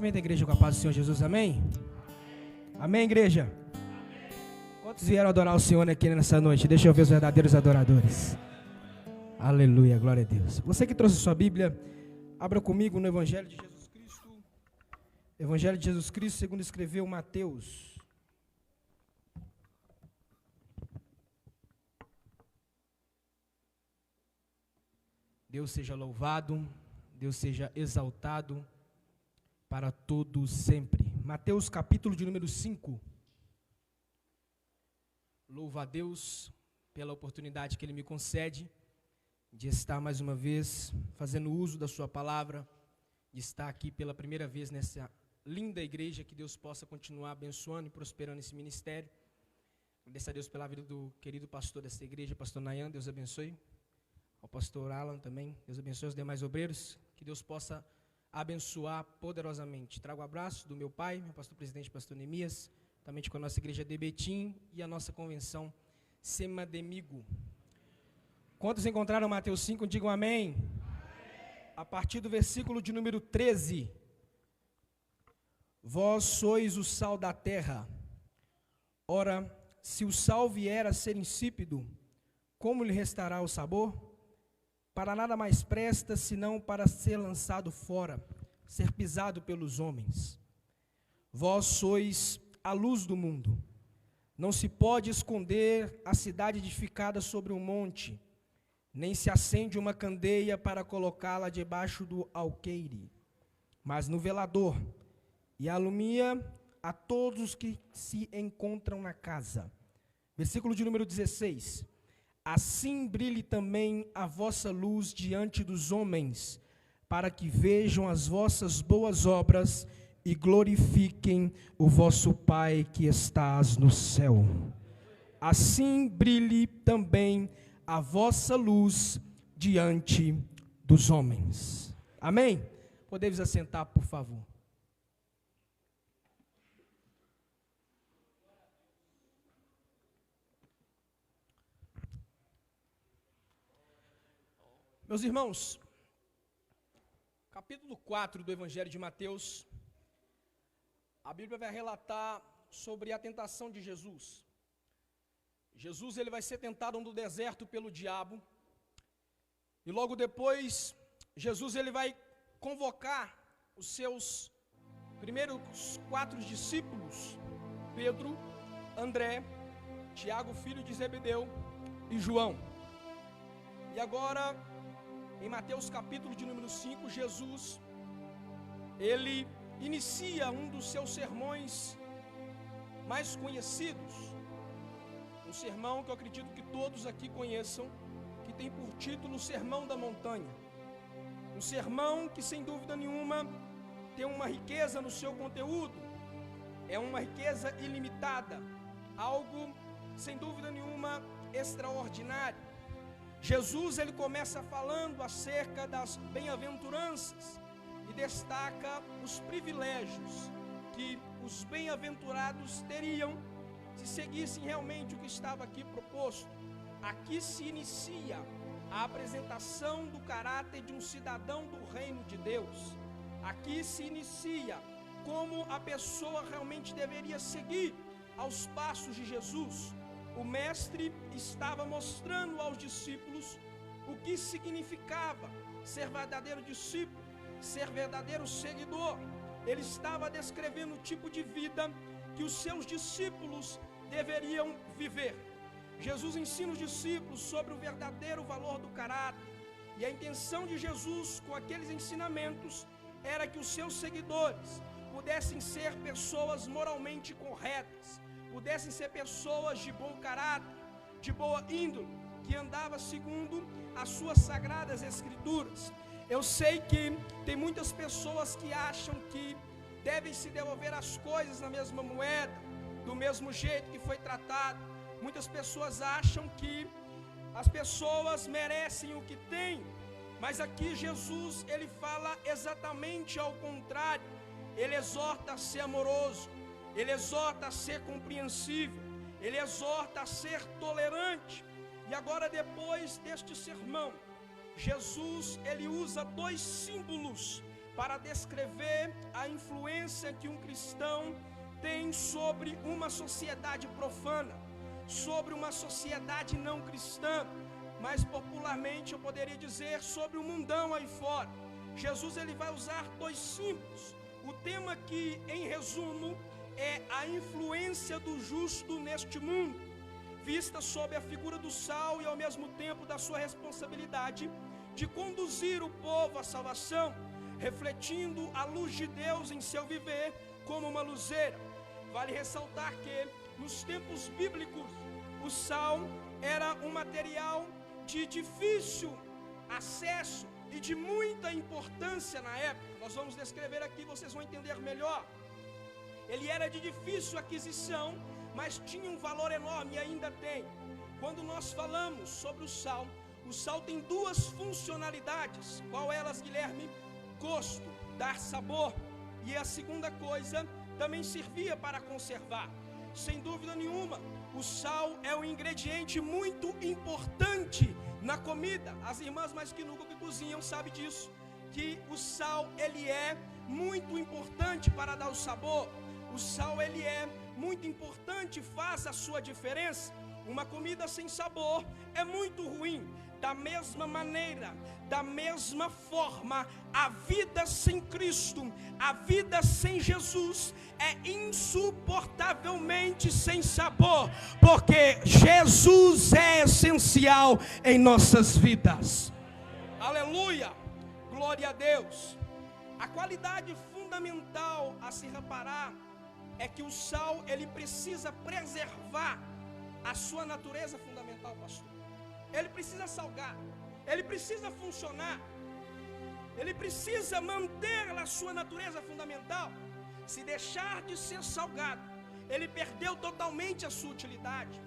Cumprimenta a igreja com a paz do Senhor Jesus, amém? Amém, igreja? Quantos vieram adorar o Senhor aqui nessa noite? Deixa eu ver os verdadeiros adoradores. Aleluia, glória a Deus. Você que trouxe sua Bíblia, abra comigo no Evangelho de Jesus Cristo. Evangelho de Jesus Cristo, segundo escreveu Mateus. Deus seja louvado, Deus seja exaltado para todos sempre. Mateus capítulo de número 5. Louvo a Deus pela oportunidade que Ele me concede de estar mais uma vez fazendo uso da sua palavra, de estar aqui pela primeira vez nessa linda igreja, que Deus possa continuar abençoando e prosperando esse ministério. Agradeço a Deus pela vida do querido pastor dessa igreja, pastor Nayan, Deus abençoe. Ao pastor Alan também, Deus abençoe os demais obreiros, que Deus possa abençoar poderosamente. Trago o abraço do meu pai, meu pastor presidente, pastor Neemias, também com a nossa igreja de Betim e a nossa convenção Semademigo. Quantos encontraram Mateus 5, digam amém. A partir do versículo de número 13. Vós sois o sal da terra. Ora, se o sal vier a ser insípido, como lhe restará o sabor? Para nada mais presta, senão para ser lançado fora, ser pisado pelos homens. Vós sois a luz do mundo. Não se pode esconder a cidade edificada sobre um monte, nem se acende uma candeia para colocá-la debaixo do alqueire, mas no velador, e alumia a todos os que se encontram na casa. Versículo de número 16. Assim brilhe também a vossa luz diante dos homens, para que vejam as vossas boas obras e glorifiquem o vosso Pai que estás no céu. Assim brilhe também a vossa luz diante dos homens. Amém? Podemos assentar, por favor. Meus irmãos, capítulo 4 do Evangelho de Mateus, a Bíblia vai relatar sobre a tentação de Jesus. Jesus ele vai ser tentado no deserto pelo diabo, e logo depois, Jesus ele vai convocar os seus primeiros 4 discípulos, Pedro, André, Tiago, filho de Zebedeu, e João. E agora, em Mateus capítulo de número 5, Jesus, ele inicia um dos seus sermões mais conhecidos, um sermão que eu acredito que todos aqui conheçam, que tem por título o Sermão da Montanha. Um sermão que, sem dúvida nenhuma, tem uma riqueza no seu conteúdo, é uma riqueza ilimitada, algo, sem dúvida nenhuma, extraordinário. Jesus ele começa falando acerca das bem-aventuranças e destaca os privilégios que os bem-aventurados teriam se seguissem realmente o que estava aqui proposto. Aqui se inicia a apresentação do caráter de um cidadão do reino de Deus. Aqui se inicia como a pessoa realmente deveria seguir aos passos de Jesus. O mestre estava mostrando aos discípulos o que significava ser verdadeiro discípulo, ser verdadeiro seguidor. Ele estava descrevendo o tipo de vida que os seus discípulos deveriam viver. Jesus ensina os discípulos sobre o verdadeiro valor do caráter, e a intenção de Jesus com aqueles ensinamentos era que os seus seguidores pudessem ser pessoas moralmente corretas, pudessem ser pessoas de bom caráter, de boa índole, que andava segundo as suas sagradas escrituras. Eu sei que tem muitas pessoas que acham que devem se devolver as coisas na mesma moeda, do mesmo jeito que foi tratado. Muitas pessoas acham que as pessoas merecem o que têm, mas aqui Jesus, ele fala exatamente ao contrário. Ele exorta a ser amoroso, ele exorta a ser compreensível, ele exorta a ser tolerante. E agora, depois deste sermão, Jesus ele usa 2 símbolos para descrever a influência que um cristão tem sobre uma sociedade profana, sobre uma sociedade não cristã, mas popularmente eu poderia dizer sobre o mundão aí fora. Jesus ele vai usar 2 símbolos. O tema aqui, em resumo, é a influência do justo neste mundo, vista sob a figura do sal e ao mesmo tempo da sua responsabilidade de conduzir o povo à salvação, refletindo a luz de Deus em seu viver como uma luzeira. Vale ressaltar que nos tempos bíblicos o sal era um material de difícil acesso e de muita importância na época. Nós vamos descrever aqui, vocês vão entender melhor. Ele era de difícil aquisição, mas tinha um valor enorme e ainda tem. Quando nós falamos sobre o sal tem 2 funcionalidades. Qual elas, Guilherme? Gosto, dar sabor. E a segunda coisa, também servia para conservar. Sem dúvida nenhuma, o sal é um ingrediente muito importante na comida. As irmãs mais que nunca que cozinham sabem disso, que o sal ele é muito importante para dar o sabor. O sal ele é muito importante, faz a sua diferença. Uma comida sem sabor é muito ruim. Da mesma maneira, da mesma forma, a vida sem Cristo, a vida sem Jesus é insuportavelmente sem sabor, porque Jesus é essencial em nossas vidas. Aleluia, glória a Deus. A qualidade fundamental a se reparar é que o sal ele precisa preservar a sua natureza fundamental, pastor. Ele precisa salgar, ele precisa funcionar, ele precisa manter a sua natureza fundamental. Se deixar de ser salgado, ele perdeu totalmente a sua utilidade.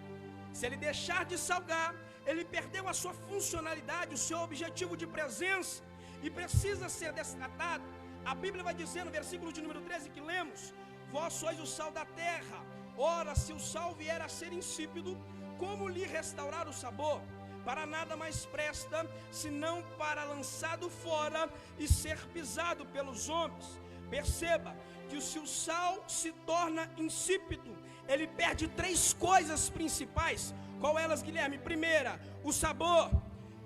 Se ele deixar de salgar, ele perdeu a sua funcionalidade, o seu objetivo de presença, e precisa ser destratado. A Bíblia vai dizer no versículo de número 13 que lemos: vós sois o sal da terra. Ora, se o sal vier a ser insípido, como lhe restaurar o sabor? Para nada mais presta, senão para lançado fora e ser pisado pelos homens. Perceba que se o sal se torna insípido, ele perde 3 coisas principais. Qual elas, Guilherme? Primeira, o sabor.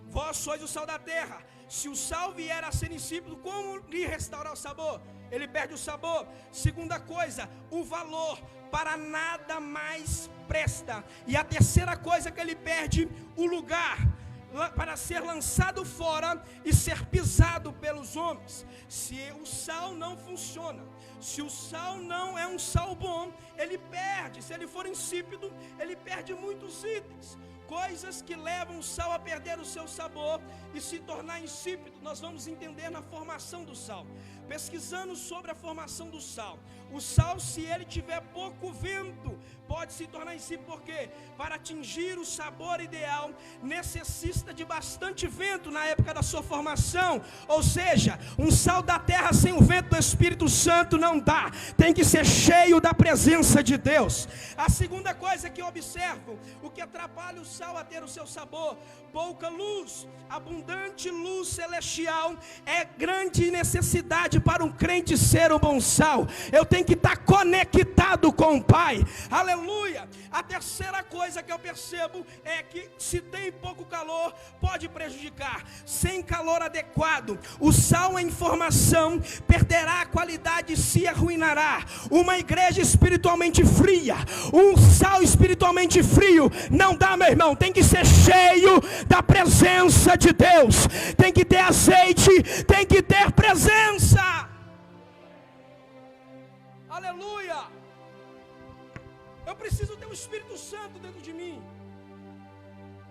Vós sois o sal da terra. Se o sal vier a ser insípido, como lhe restaurar o sabor? Ele perde o sabor. Segunda coisa, o valor. Para nada mais presta. E a terceira coisa que ele perde, o lugar, para ser lançado fora e ser pisado pelos homens. Se o sal não funciona, se o sal não é um sal bom, ele perde. Se ele for insípido, ele perde muitos itens. Coisas que levam o sal a perder o seu sabor e se tornar insípido, nós vamos entender na formação do sal. Pesquisando sobre a formação do sal, o sal, se ele tiver pouco vento, pode se tornar insípido. Por quê? Para atingir o sabor ideal, necessita de bastante vento na época da sua formação. Ou seja, um sal da terra sem o vento do Espírito Santo não dá. Tem que ser cheio da presença de Deus. A segunda coisa que eu observo, o que atrapalha o sal a ter o seu sabor: pouca luz. Abundante luz celestial é grande necessidade para um crente ser um bom sal. Eu tenho que estar conectado com o Pai. Aleluia. A terceira coisa que eu percebo é que se tem pouco calor, pode prejudicar. Sem calor adequado, o sal em formação perderá a qualidade e se arruinará. Uma igreja espiritualmente fria, um sal espiritualmente frio, não dá, meu irmão. Tem que ser cheio da presença de Deus. Tem que ter azeite, tem que ter presença. Aleluia. Eu preciso ter o Espírito Santo dentro de mim.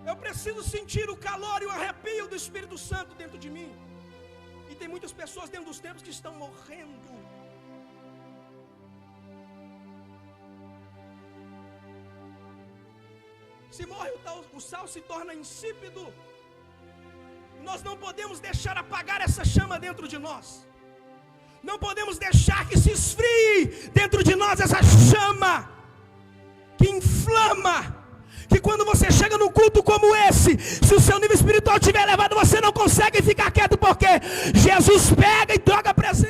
Eu preciso sentir o calor e o arrepio do Espírito Santo dentro de mim. E tem muitas pessoas dentro dos tempos que estão morrendo. Se morre o sal, se torna insípido. Nós não podemos deixar apagar essa chama dentro de nós. Não podemos deixar que se esfrie dentro de nós essa chama que inflama. Que quando você chega num culto como esse, se o seu nível espiritual estiver elevado, você não consegue ficar quieto, porque Jesus pega e toca a presença.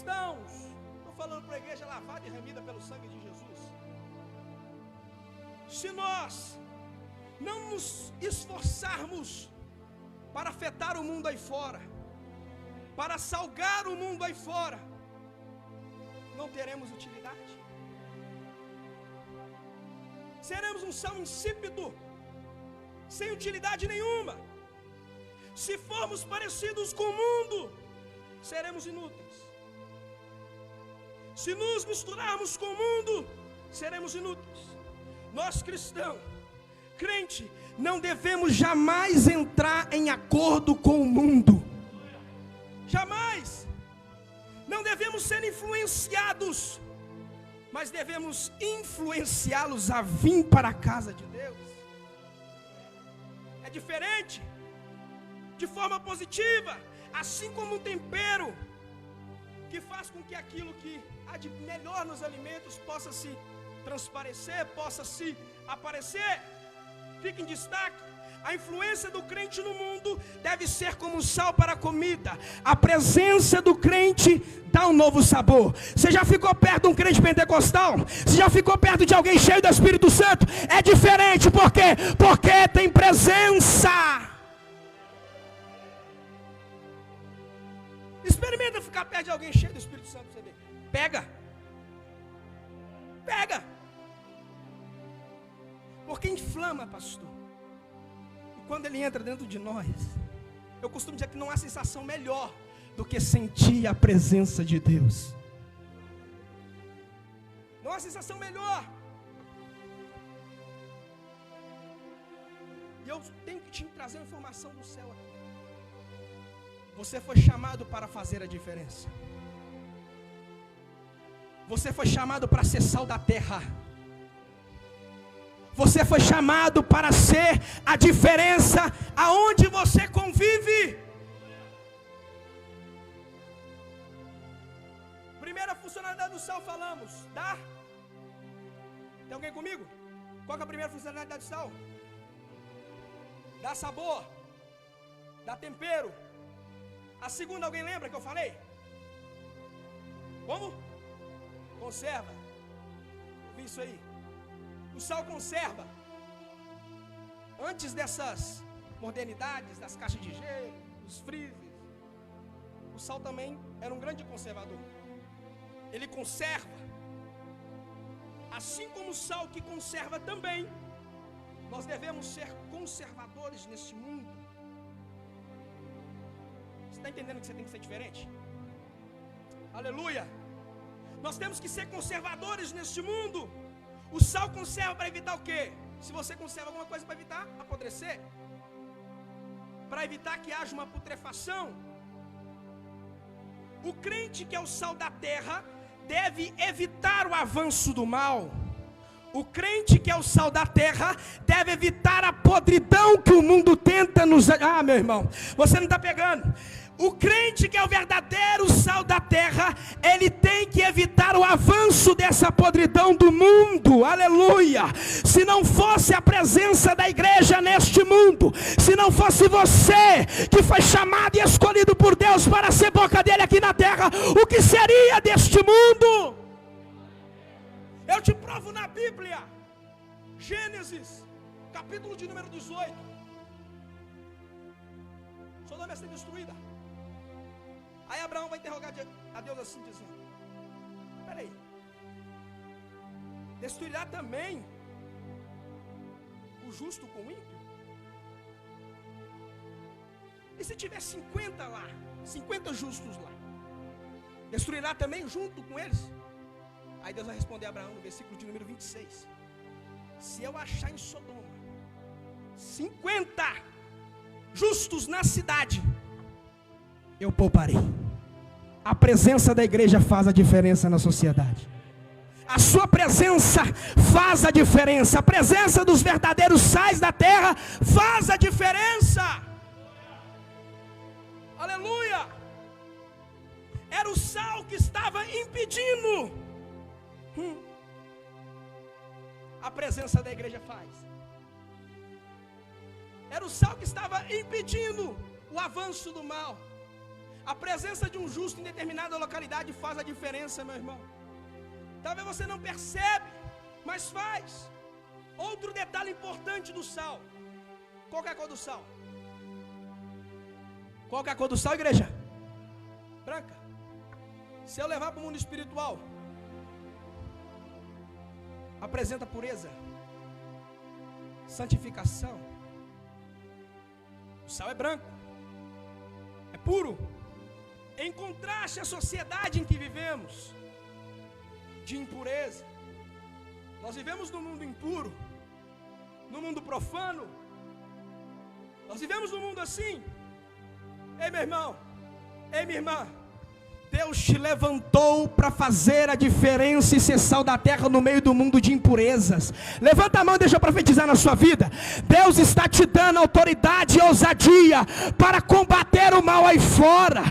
cristãos, estou falando para a igreja lavada e remida pelo sangue de Jesus, se nós não nos esforçarmos para afetar o mundo aí fora, para salgar o mundo aí fora, não teremos utilidade. Seremos um sal insípido, sem utilidade nenhuma. Se formos parecidos com o mundo, seremos inúteis. Se nos misturarmos com o mundo, seremos inúteis. Nós cristãos, crente, não devemos jamais entrar em acordo com o mundo. Jamais. Não devemos ser influenciados, mas devemos influenciá-los a vir para a casa de Deus. É diferente, de forma positiva, assim como um tempero que faz com que aquilo que há de melhor nos alimentos possa se transparecer, possa se aparecer. Fica em destaque: a influência do crente no mundo deve ser como um sal para a comida. A presença do crente dá um novo sabor. Você já ficou perto de um crente pentecostal? Você já ficou perto de alguém cheio do Espírito Santo? É diferente, por quê? Porque tem presença. Experimenta ficar perto de alguém cheio do Espírito Santo para você ver. Pega. Pega. Porque inflama, pastor. E quando ele entra dentro de nós, eu costumo dizer que não há sensação melhor do que sentir a presença de Deus. Não há sensação melhor. E eu tenho que te trazer uma informação do céu aqui. Você foi chamado para fazer a diferença. Você foi chamado para ser sal da terra. Você foi chamado para ser a diferença aonde você convive. Primeira funcionalidade do sal, falamos, dá. Tem alguém comigo? Qual que é a primeira funcionalidade do sal? Dá sabor, dá tempero. A segunda, alguém lembra que eu falei? Como? Conserva. Ouvi isso aí. O sal conserva. Antes dessas modernidades, das caixas de gelo, dos freezers, o sal também era um grande conservador. Ele conserva. Assim como o sal que conserva também, nós devemos ser conservadores neste mundo. Você está entendendo que você tem que ser diferente? Aleluia! Nós temos que ser conservadores neste mundo. O sal conserva para evitar o quê? Se você conserva alguma coisa para evitar apodrecer, para evitar que haja uma putrefação. O crente que é o sal da terra deve evitar o avanço do mal. O crente que é o sal da terra deve evitar a podridão que o mundo tenta nos... Ah, meu irmão, você não está pegando. O crente que é o verdadeiro sal da terra, ele tem que evitar o avanço dessa podridão do mundo, aleluia. Se não fosse a presença da igreja neste mundo, se não fosse você que foi chamado e escolhido por Deus para ser boca dele aqui na terra, o que seria deste mundo? Eu te provo na Bíblia, Gênesis, capítulo de número 18. Sodoma está destruída. Aí Abraão vai interrogar a Deus assim, dizendo: peraí, destruirá também o justo com o ímpio? E se tiver 50 lá, 50 justos lá, destruirá também junto com eles? Aí Deus vai responder a Abraão no versículo de número 26: se eu achar em Sodoma 50 justos na cidade, eu pouparei. A presença da igreja faz a diferença na sociedade. A sua presença faz a diferença. A presença dos verdadeiros sais da terra faz a diferença. Aleluia. Era o sal que estava impedindo. A presença da igreja faz. Era o sal que estava impedindo o avanço do mal. A presença de um justo em determinada localidade faz a diferença, meu irmão. Talvez você não percebe, mas faz. Outro detalhe importante do sal. Qual que é a cor do sal? Qual que é a cor do sal, igreja? Branca. Se eu levar para o mundo espiritual, apresenta pureza, santificação. O sal é branco, é puro. Em contraste à sociedade em que vivemos, de impureza. Nós vivemos num mundo impuro, num mundo profano. Nós vivemos num mundo assim. Ei, meu irmão, ei, minha irmã, Deus te levantou para fazer a diferença e ser sal da terra no meio do mundo de impurezas. Levanta a mão e deixa eu profetizar na sua vida. Deus está te dando autoridade e ousadia para combater o mal aí fora.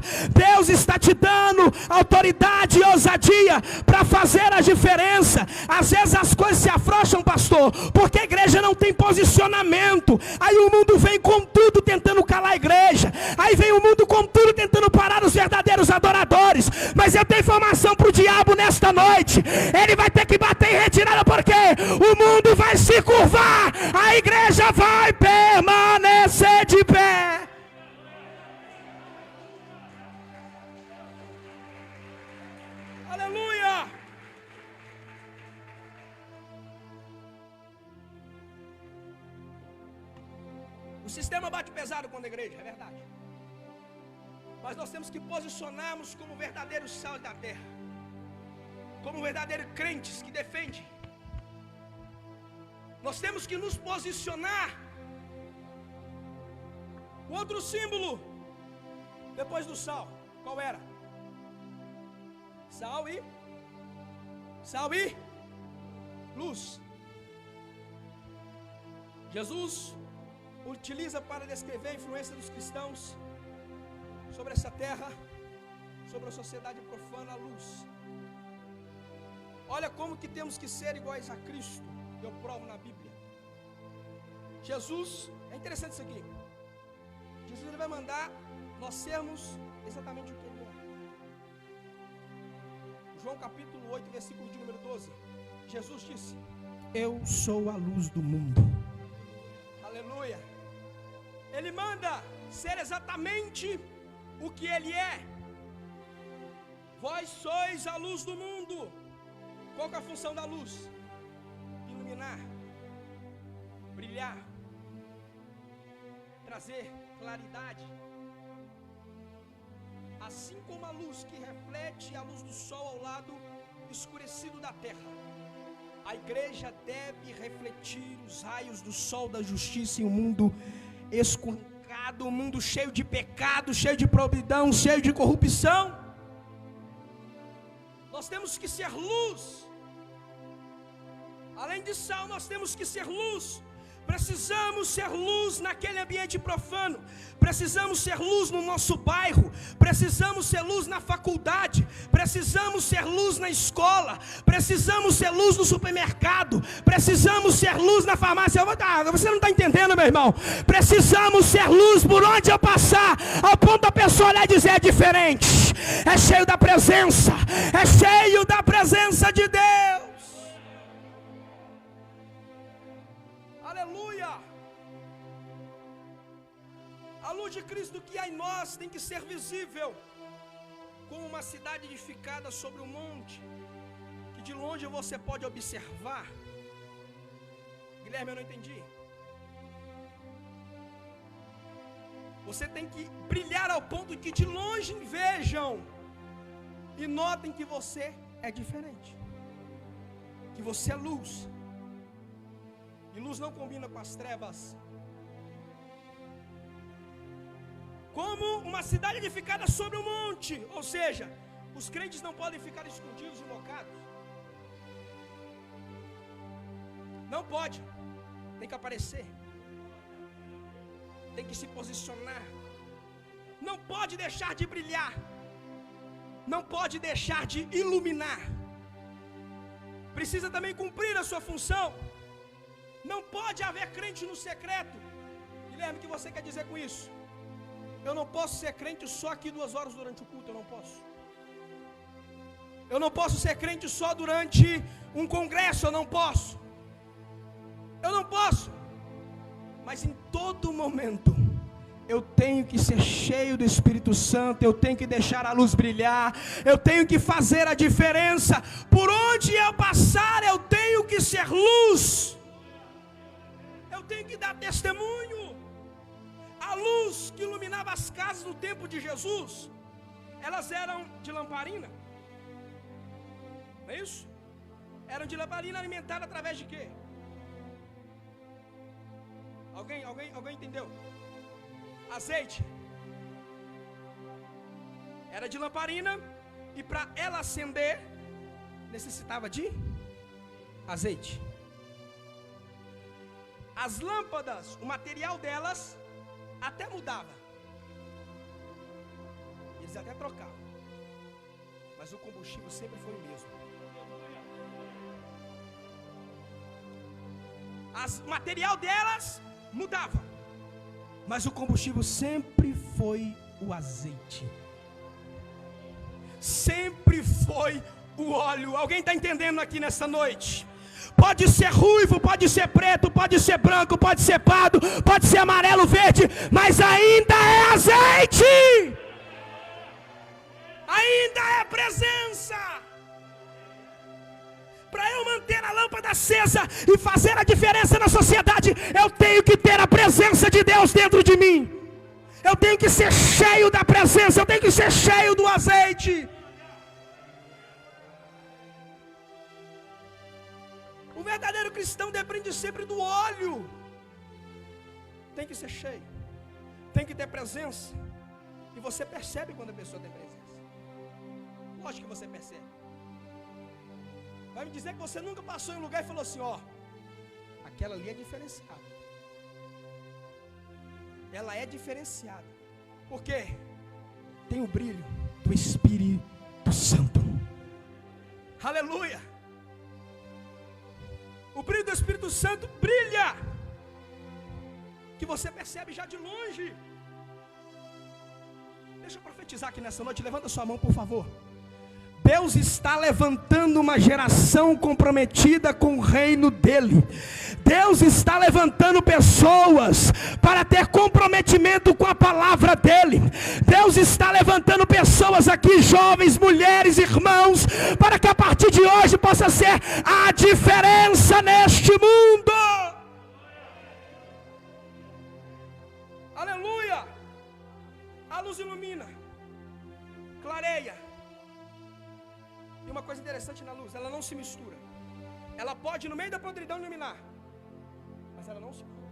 Deus está te dando autoridade e ousadia para fazer a diferença. Às vezes as coisas se afrouxam, pastor, porque a igreja não tem posicionamento. Aí o mundo vem com tudo tentando calar a igreja. Aí vem o mundo com tudo tentando parar os verdadeiros adoradores. Mas eu tenho informação para o diabo nesta noite. Ele vai ter que bater em retirada, porque o mundo vai se curvar, a igreja vai permanecer de pé. Aleluia. O sistema bate pesado contra a igreja, é verdade. Mas nós temos que posicionarmos como verdadeiros sal da terra, como verdadeiros crentes que defendem. Nós temos que nos posicionar. O outro símbolo, depois do sal, qual era? Sal e luz. Jesus utiliza para descrever a influência dos cristãos sobre essa terra, sobre a sociedade profana, a luz. Olha como que temos que ser iguais a Cristo. Eu provo na Bíblia. Jesus, é interessante isso aqui. Jesus ele vai mandar nós sermos exatamente o que ele é. João capítulo 8, versículo de número 12. Jesus disse: eu sou a luz do mundo. Aleluia. Ele manda ser exatamente o que ele é. Vós sois a luz do mundo. Qual que é a função da luz? Iluminar, brilhar, trazer claridade. Assim como a luz que reflete a luz do sol ao lado escurecido da terra, a igreja deve refletir os raios do sol da justiça em um mundo escurecado, um mundo cheio de pecado, cheio de podridão, cheio de corrupção. Nós temos que ser luz. Além de sal, nós temos que ser luz. Precisamos ser luz naquele ambiente profano. Precisamos ser luz no nosso bairro. Precisamos ser luz na faculdade. Precisamos ser luz na escola. Precisamos ser luz no supermercado. Precisamos ser luz na farmácia. Você não está entendendo, meu irmão? Precisamos ser luz por onde eu passar, ao ponto da pessoa olhar e dizer: é diferente. É cheio da presença. É cheio da presença de Deus. Aleluia. A luz de Cristo que há em nós tem que ser visível, como uma cidade edificada sobre um monte, que de longe você pode observar. Guilherme, eu não entendi. Você tem que brilhar ao ponto que de longe vejam e notem que você é diferente, que você é luz. E luz não combina com as trevas. Como uma cidade edificada sobre um monte, ou seja, os crentes não podem ficar escondidos e mocados. Não pode, tem que aparecer, tem que se posicionar, não pode deixar de brilhar, não pode deixar de iluminar, precisa também cumprir a sua função. Não pode haver crente no secreto. Guilherme, o que você quer dizer com isso? Eu não posso ser crente só aqui 2 horas durante o culto, eu não posso. Eu não posso ser crente só durante um congresso, eu não posso. Eu não posso. Mas em todo momento, eu tenho que ser cheio do Espírito Santo, eu tenho que deixar a luz brilhar, eu tenho que fazer a diferença. Por onde eu passar, eu tenho que ser luz. Eu tenho que dar testemunho. A luz que iluminava as casas no tempo de Jesus, elas eram de lamparina. Não é isso? Eram de lamparina alimentada através de quê? Alguém entendeu? Azeite. Era de lamparina. E para ela acender, necessitava de azeite. As lâmpadas, o material delas até mudava. Eles até trocavam. Mas o combustível sempre foi o mesmo. O material delas mudava. Mas o combustível sempre foi o azeite. Sempre foi o óleo. Alguém está entendendo aqui nessa noite? Pode ser ruivo, pode ser preto, pode ser branco, pode ser pardo, pode ser amarelo, verde, mas ainda é azeite. Ainda é presença. Para eu manter a lâmpada acesa e fazer a diferença na sociedade, eu tenho que ter a presença de Deus dentro de mim. Eu tenho que ser cheio da presença, eu tenho que ser cheio do azeite. O verdadeiro cristão depende sempre do óleo. Tem que ser cheio, tem que ter presença. E você percebe quando a pessoa tem presença. Lógico que você percebe. Vai me dizer que você nunca passou em um lugar e falou assim: ó, aquela ali é diferenciada. Ela é diferenciada. Por quê? Tem o brilho do Espírito Santo. Aleluia. O brilho do Espírito Santo brilha, que você percebe já de longe. Deixa eu profetizar aqui nessa noite. Levanta sua mão, por favor. Deus está levantando uma geração comprometida com o reino dele. Deus está levantando pessoas para ter comprometimento com a palavra dele. Deus está levantando pessoas aqui, jovens, mulheres, irmãos, para que a partir de hoje possa ser a diferença neste mundo. Aleluia. A luz ilumina, clareia. E uma coisa interessante na luz, ela não se mistura. Ela pode no meio da podridão iluminar, mas ela não se mistura.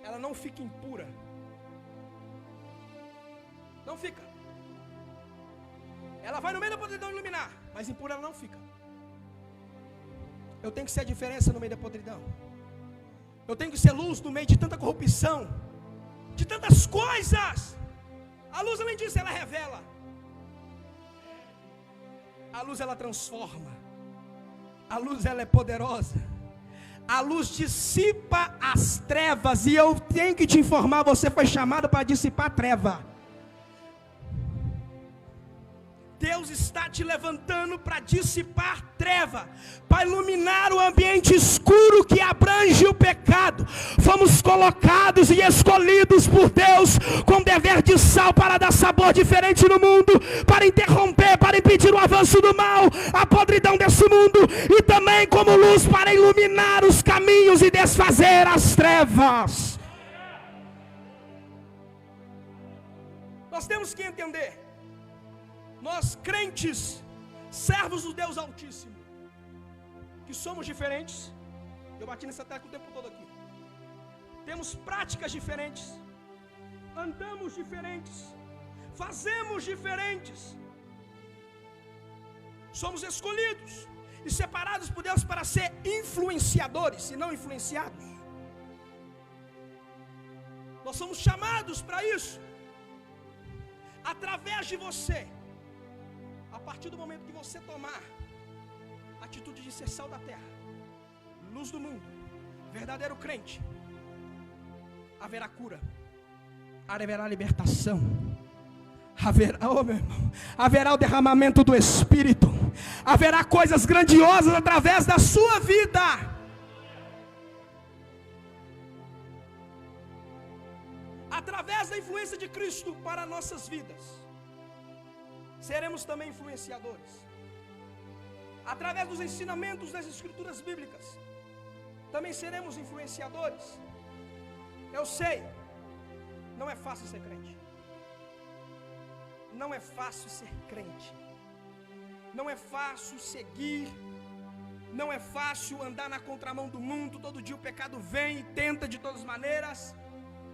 Ela não fica impura. Não fica. Ela vai no meio da podridão iluminar, mas impura ela não fica. Eu tenho que ser a diferença no meio da podridão. Eu tenho que ser luz no meio de tanta corrupção, de tantas coisas. A luz, além disso, ela revela. A luz, ela transforma. A luz, ela é poderosa. A luz dissipa as trevas. E eu tenho que te informar, você foi chamado para dissipar a treva. Deus está te levantando para dissipar treva, para iluminar o ambiente escuro que abrange o pecado. Fomos colocados e escolhidos por Deus com dever de sal para dar sabor diferente no mundo, para interromper, para impedir o avanço do mal, a podridão desse mundo, e também como luz para iluminar os caminhos e desfazer as trevas. Nós temos que entender, nós crentes, servos do Deus Altíssimo, que somos diferentes. Eu bati nessa tecla o tempo todo aqui. Temos práticas diferentes, andamos diferentes, fazemos diferentes. Somos escolhidos e separados por Deus para ser influenciadores e não influenciados. Nós somos chamados para isso. Através de você, a partir do momento que você tomar a atitude de ser sal da terra, luz do mundo, verdadeiro crente, haverá cura, haverá libertação, haverá o derramamento do Espírito, haverá coisas grandiosas através da sua vida. Através da influência de Cristo para nossas vidas, seremos também influenciadores. Através dos ensinamentos das Escrituras Bíblicas, também seremos influenciadores. Eu sei, não é fácil ser crente. Não é fácil ser crente. Não é fácil seguir. Não é fácil andar na contramão do mundo. Todo dia o pecado vem e tenta de todas as maneiras.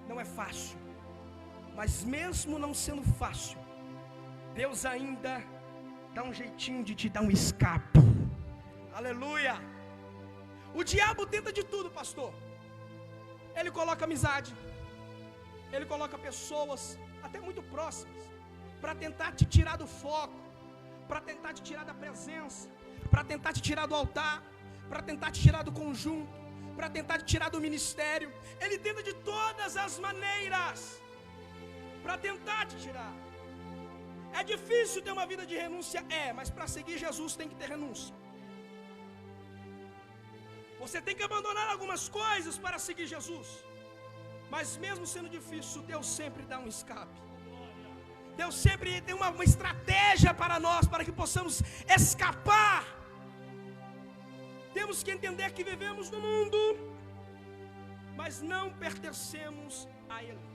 Não é fácil. Mas mesmo não sendo fácil, Deus ainda dá um jeitinho de te dar um escape. Aleluia. O diabo tenta de tudo, pastor. Ele coloca amizade, ele coloca pessoas até muito próximas para tentar te tirar do foco, para tentar te tirar da presença, para tentar te tirar do altar, para tentar te tirar do conjunto, para tentar te tirar do ministério. Ele tenta de todas as maneiras para tentar te tirar. É difícil ter uma vida de renúncia? Mas para seguir Jesus tem que ter renúncia. Você tem que abandonar algumas coisas para seguir Jesus. Mas mesmo sendo difícil, Deus sempre dá um escape. Deus sempre tem uma estratégia para nós, para que possamos escapar. Temos que entender que vivemos no mundo, mas não pertencemos a Ele.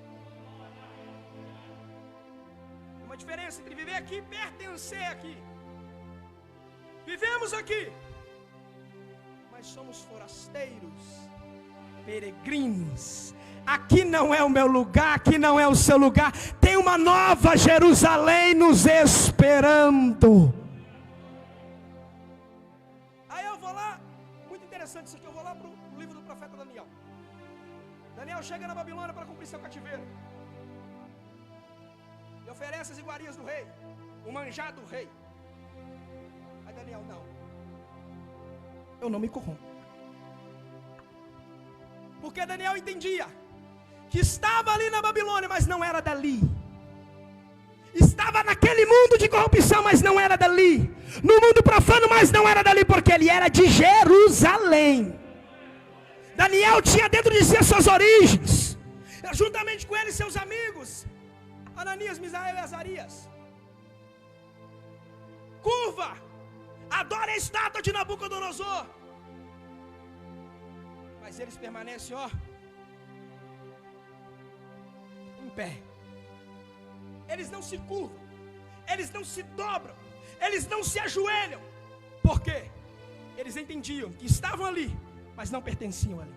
Tem uma diferença entre viver aqui e pertencer aqui. Vivemos aqui, mas somos forasteiros, peregrinos. Aqui não é o meu lugar, aqui não é o seu lugar. Tem uma nova Jerusalém nos esperando. Aí eu vou lá, muito interessante isso aqui, eu vou lá para o livro do profeta Daniel. Daniel chega na Babilônia para cumprir seu cativeiro. E oferece as iguarias do rei, o manjar do rei. Aí Daniel, não, eu não me corrompo. Porque Daniel entendia que estava ali na Babilônia, mas não era dali. Estava naquele mundo de corrupção, mas não era dali. No mundo profano, mas não era dali, porque ele era de Jerusalém. Daniel tinha dentro de si as suas origens, juntamente com ele seus amigos, Ananias, Misael e Azarias. Curva, adora a estátua de Nabucodonosor. Mas eles permanecem, em pé. Eles não se curvam, eles não se dobram, eles não se ajoelham. Por quê? Eles entendiam que estavam ali, mas não pertenciam ali.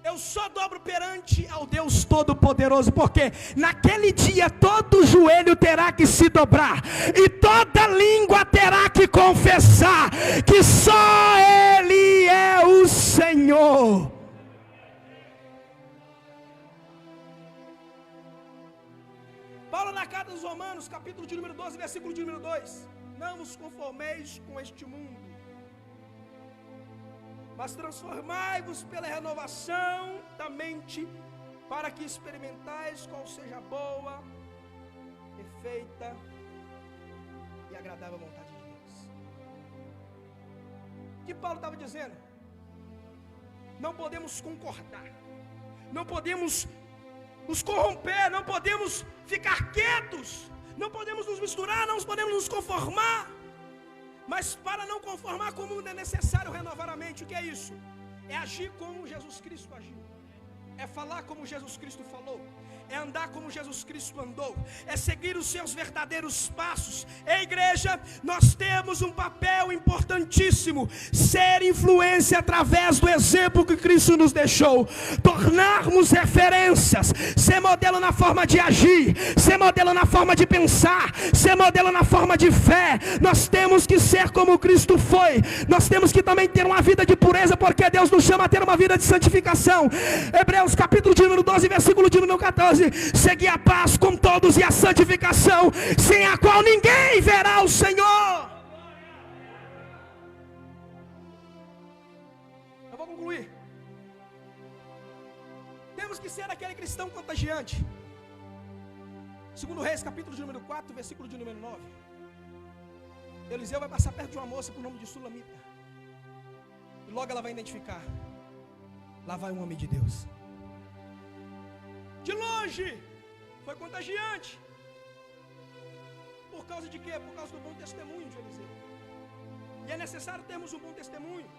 Eu só dobro perante ao Deus Todo-Poderoso, porque naquele dia todo joelho terá que se dobrar, e toda língua terá que confessar que só Ele é o Senhor. Paulo na carta dos Romanos, capítulo de número 12, versículo de número 2: não vos conformeis com este mundo, mas transformai-vos pela renovação da mente, para que experimentais qual seja a boa, perfeita e agradável vontade de Deus. O que Paulo estava dizendo? Não podemos concordar, não podemos nos corromper, não podemos ficar quietos, não podemos nos misturar, não podemos nos conformar. Mas para não conformar com o mundo é necessário renovar a mente. O que é isso? É agir como Jesus Cristo agiu, é falar como Jesus Cristo falou, é andar como Jesus Cristo andou, é seguir os seus verdadeiros passos. Ei, igreja, nós temos um papel importantíssimo: ser influência através do exemplo que Cristo nos deixou, tornarmos referências, ser modelo na forma de agir, ser modelo na forma de pensar, ser modelo na forma de fé. Nós temos que ser como Cristo foi. Nós temos que também ter uma vida de pureza, porque Deus nos chama a ter uma vida de santificação. Hebreus capítulo de número 12, versículo de número 14: segui a paz com todos e a santificação, sem a qual ninguém verá o Senhor. Eu vou concluir. Temos que ser aquele cristão contagiante. Segundo Reis, capítulo de número 4, versículo de número 9. Eliseu vai passar perto de uma moça por nome de Sulamita. E logo ela vai identificar: lá vai um homem de Deus. De longe, foi contagiante. Por causa de quê? Por causa do bom testemunho de Eliseu. E é necessário termos um bom testemunho,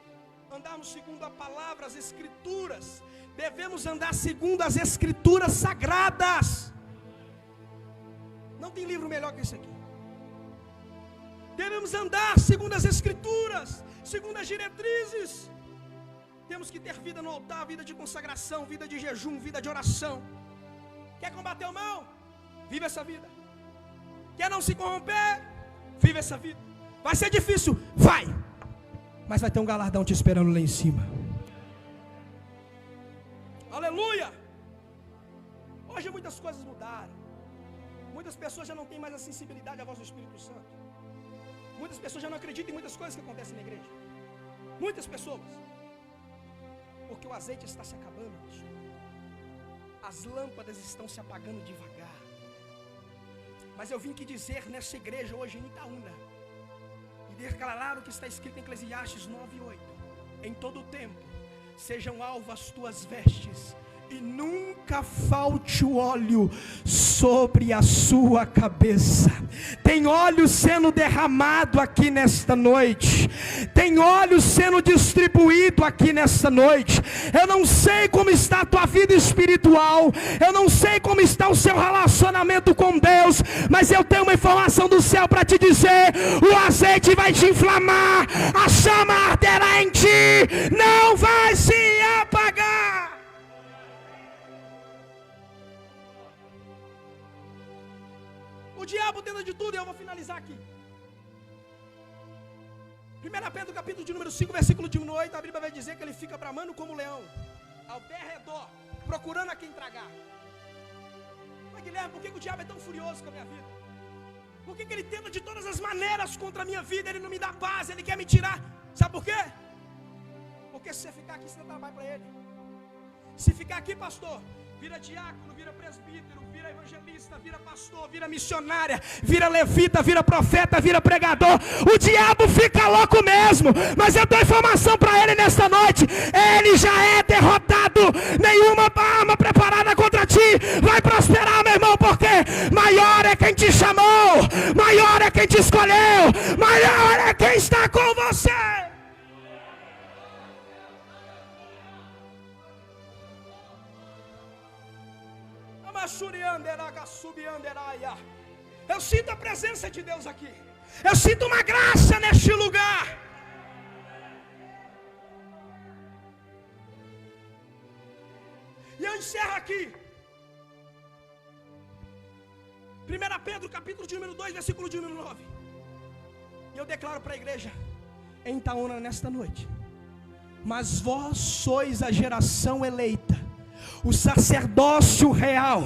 andarmos segundo a palavra, as escrituras. Devemos andar segundo as escrituras sagradas. Não tem livro melhor que esse aqui. Devemos andar segundo as escrituras, segundo as diretrizes. Temos que ter vida no altar, vida de consagração, vida de jejum, vida de oração. Quer combater o mal? Vive essa vida. Quer não se corromper? Vive essa vida. Vai ser difícil? Vai! Mas vai ter um galardão te esperando lá em cima. Aleluia! Hoje muitas coisas mudaram. Muitas pessoas já não têm mais a sensibilidade à voz do Espírito Santo. Muitas pessoas já não acreditam em muitas coisas que acontecem na igreja. Muitas pessoas. Porque o azeite está se acabando, pastor. As lâmpadas estão se apagando devagar. Mas eu vim aqui dizer nessa igreja hoje em Itaúna, e declarar o que está escrito em Eclesiastes 9:8: em todo o tempo sejam alvas as tuas vestes, e nunca falte o óleo sobre a sua cabeça. Tem óleo sendo derramado aqui nesta noite. Tem óleo sendo distribuído aqui nesta noite. Eu não sei como está a tua vida espiritual. Eu não sei como está o seu relacionamento com Deus. Mas eu tenho uma informação do céu para te dizer: o azeite vai te inflamar. A chama arderá em ti. Não vai se apagar. O diabo tenta de tudo, e eu vou finalizar aqui. 1 Pedro capítulo de número 5, versículo de número 8, a Bíblia vai dizer que ele fica bramando como leão, ao derredor, procurando a quem tragar. Mas Guilherme, por que o diabo é tão furioso com a minha vida? Por que ele tenta de todas as maneiras contra a minha vida? Ele não me dá paz, ele quer me tirar. Sabe por quê? Porque se você ficar aqui, você não trabalha para ele. Se ficar aqui, pastor, vira diácono, vira presbítero, vira evangelista, vira pastor, vira missionária, vira levita, vira profeta, vira pregador. O diabo fica louco mesmo. Mas eu dou informação para ele nesta noite: ele já é derrotado. Nenhuma arma preparada contra ti vai prosperar, meu irmão, porque maior é quem te chamou, maior é quem te escolheu, maior é quem está com você. Eu sinto a presença de Deus aqui. Eu sinto uma graça neste lugar. E eu encerro aqui 1 Pedro capítulo de número 2, versículo de número 9. E eu declaro para a igreja em Itaúna nesta noite: mas vós sois a geração eleita, o sacerdócio real,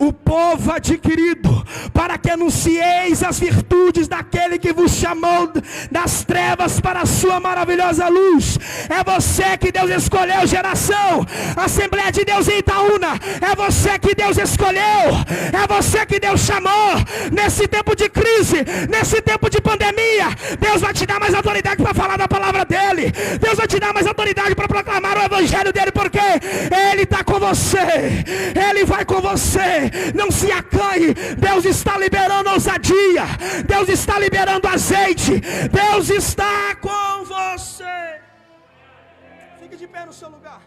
o povo adquirido, para que anuncieis as virtudes daquele que vos chamou das trevas para a sua maravilhosa luz. É você que Deus escolheu, geração, Assembleia de Deus em Itaúna. É você que Deus escolheu, é você que Deus chamou. Nesse tempo de crise, nesse tempo de pandemia, Deus vai te dar mais autoridade para falar da palavra dele. Deus vai te dar mais autoridade para proclamar o evangelho dele, porque ele está com você, ele vai com você. Não se acanhe. Deus está liberando ousadia, Deus está liberando azeite, Deus está com você. Fique de pé no seu lugar.